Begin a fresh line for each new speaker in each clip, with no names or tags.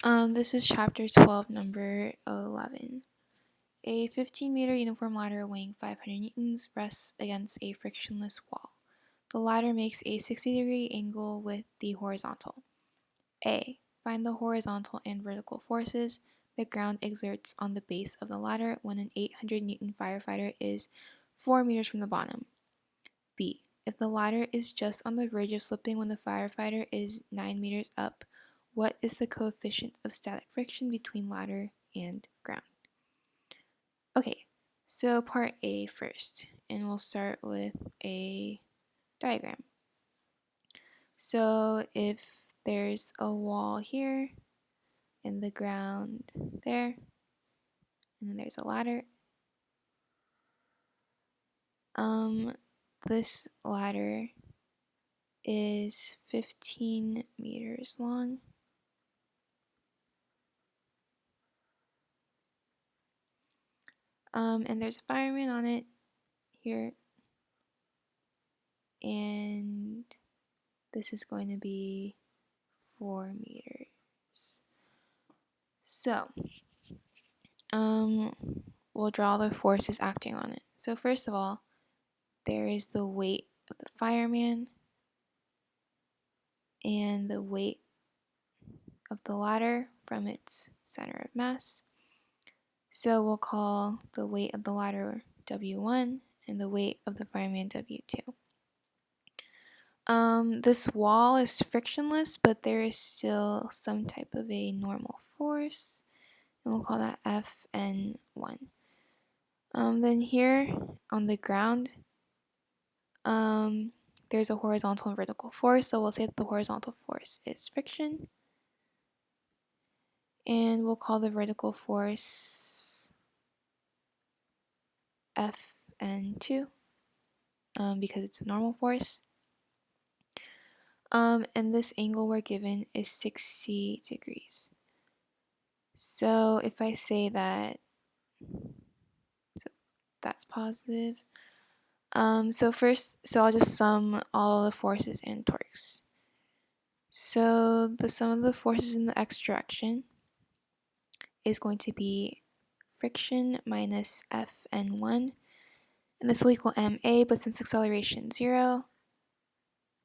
This is chapter 12, number 11. A 15-meter uniform ladder weighing 500 newtons rests against a frictionless wall. The ladder makes a 60-degree angle with the horizontal. A. Find the horizontal and vertical forces the ground exerts on the base of the ladder when an 800-newton firefighter is 4 meters from the bottom. B. If the ladder is just on the verge of slipping when the firefighter is 9 meters up, what is the coefficient of static friction between ladder and ground? Okay, so part A first, and we'll start with a diagram. So if there's a wall here, and the ground there, and then there's a ladder. This ladder is 15 meters long. And there's a fireman on it here, and this is going to be 4 meters. So, we'll draw the forces acting on it. So first of all, there is the weight of the fireman and the weight of the ladder from its center of mass. So we'll call the weight of the ladder W1 and the weight of the fireman W2. This wall is frictionless, but there is still some type of a normal force, and we'll call that Fn1. Then here on the ground, there's a horizontal and vertical force, so we'll say that the horizontal force is friction, and we'll call the vertical force Fn2 because it's a normal force. And this angle we're given is 60 degrees. So if I say that, so that's positive. So I'll just sum all the forces and torques. So the sum of the forces in the x direction is going to be friction minus Fn1, and this will equal ma, but since acceleration is 0,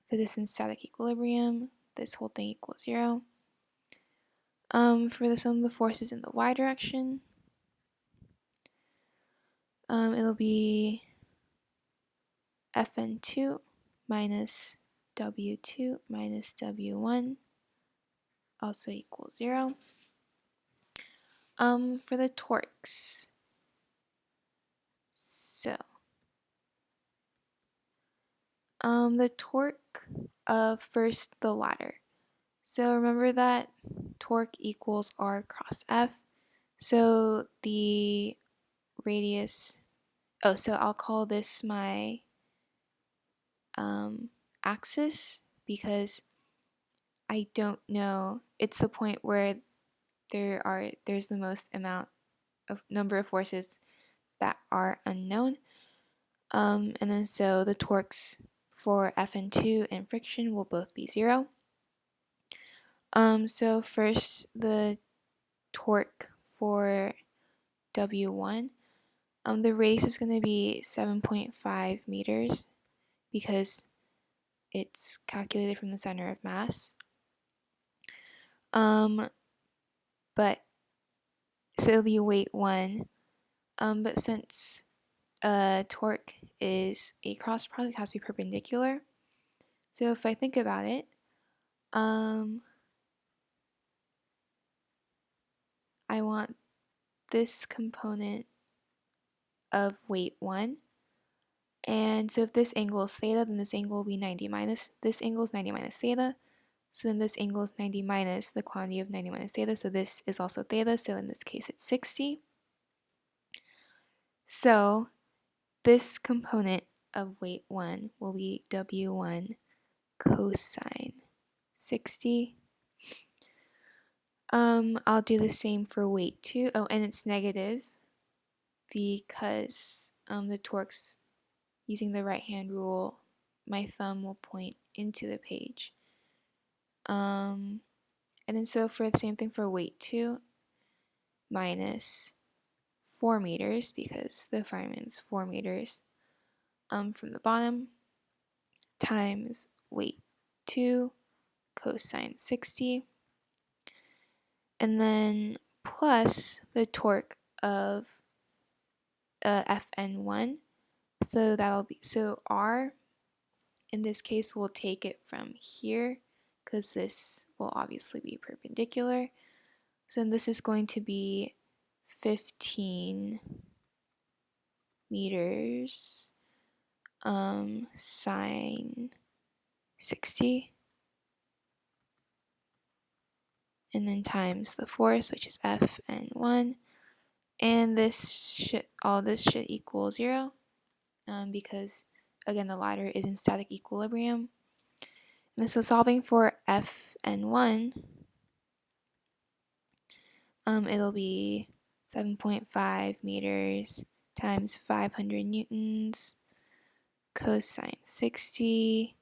because it's in static equilibrium, this whole thing equals 0. For the sum of the forces in the y direction, it'll be Fn2 minus W2 minus W1 also equals 0. For the torques, so the torque of first the ladder. So remember that torque equals R cross F. So the radius, so I'll call this my axis because I don't know. It's the point where there's the most amount of number of forces that are unknown. And then so the torques for Fn2 and friction will both be 0. So first the torque for W1, the radius is going to be 7.5 meters because it's calculated from the center of mass. But so it'll be weight 1. But since torque is a cross product, it has to be perpendicular. So if I think about it, I want this component of weight 1. And so if this angle is theta, then this angle will be 90 minus, this angle is 90 minus theta. So then this angle is 90 minus the quantity of 90 minus theta. So this is also theta. So in this case, it's 60. So this component of weight 1 will be W1 cosine 60. I'll do the same for weight 2. Oh, and it's negative because the torques, using the right hand rule, my thumb will point into the page. And then so for the same thing for weight 2, minus 4 meters, because the fireman's 4 meters from the bottom, times weight 2 cosine 60, and then plus the torque of Fn1. So that'll be, so R in this case we'll take it from here because this will obviously be perpendicular. So this is going to be 15 meters sine 60, and then times the force, which is Fn1, and all this should equal 0 because again the ladder is in static equilibrium. And so solving for Fn1, it'll be 7.5 meters times 500 newtons cosine 60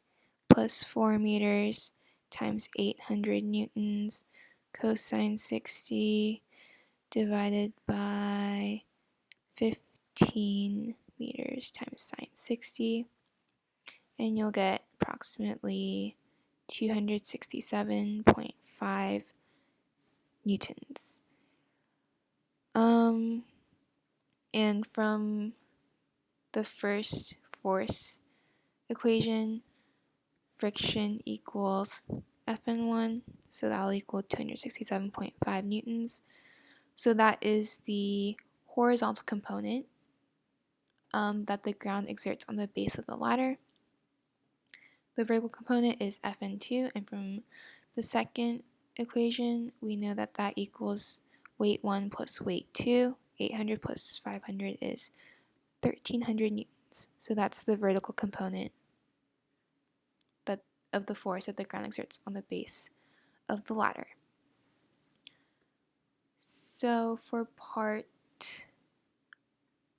plus 4 meters times 800 newtons cosine 60 divided by 15 meters times sine 60, and you'll get approximately 267.5 newtons. And from the first force equation, friction equals Fn1, so that'll equal 267.5 newtons. So that is the horizontal component that the ground exerts on the base of the ladder. The vertical component is Fn2, and from the second equation, we know that that equals weight 1 plus weight 2. 800 plus 500 is 1300 newtons. So that's the vertical component of the force that the ground exerts on the base of the ladder. So for part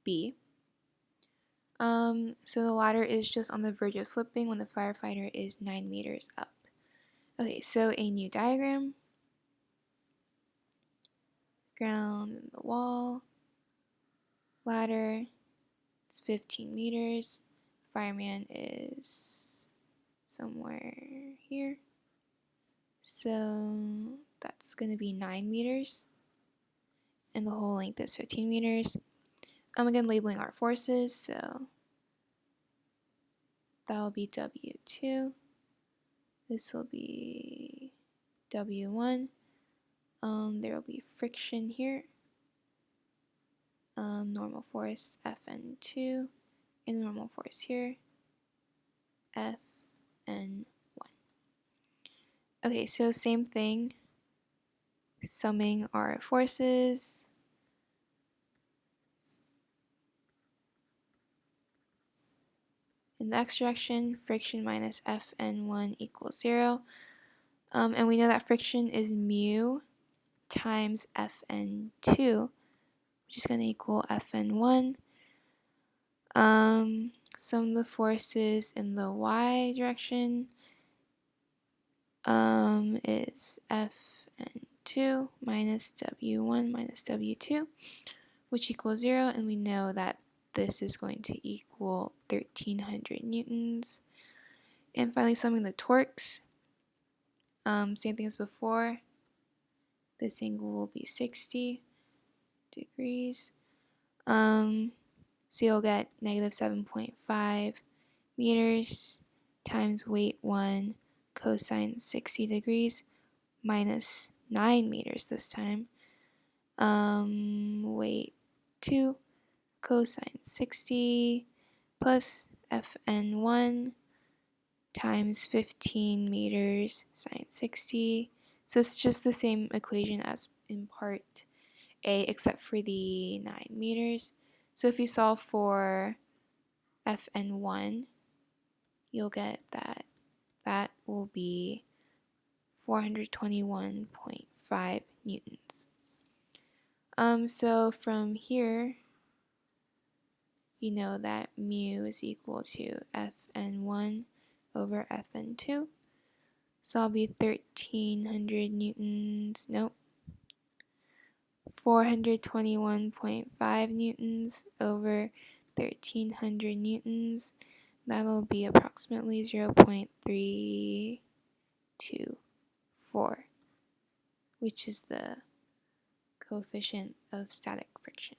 B, so the ladder is just on the verge of slipping when the firefighter is 9 meters up. Okay, so a new diagram. Ground and the wall. Ladder, it's 15 meters. Fireman is somewhere here. So that's going to be 9 meters. And the whole length is 15 meters. I'm again labeling our forces, so that'll be W2. This will be W1. There will be friction here. Normal force Fn2, and normal force here Fn1. Okay, so same thing, summing our forces. In the x direction, friction minus Fn1 equals 0. And we know that friction is mu times Fn2, which is going to equal Fn1. Sum of the forces in the y direction is Fn2 minus W1 minus W2, which equals 0, and we know that this is going to equal 1300 newtons. And finally, summing the torques, same thing as before. This angle will be 60 degrees. So you'll get negative 7.5 meters times weight 1 cosine 60 degrees minus 9 meters this time. Weight 2 cosine 60 plus Fn1 times 15 meters sine 60. So it's just the same equation as in part A except for the 9 meters. So if you solve for Fn1, you'll get that will be 421.5 newtons. So from here, you know that mu is equal to Fn1 over Fn2. So that'll be 1300 newtons, nope, 421.5 newtons over 1300 newtons. That'll be approximately 0.324, which is the coefficient of static friction.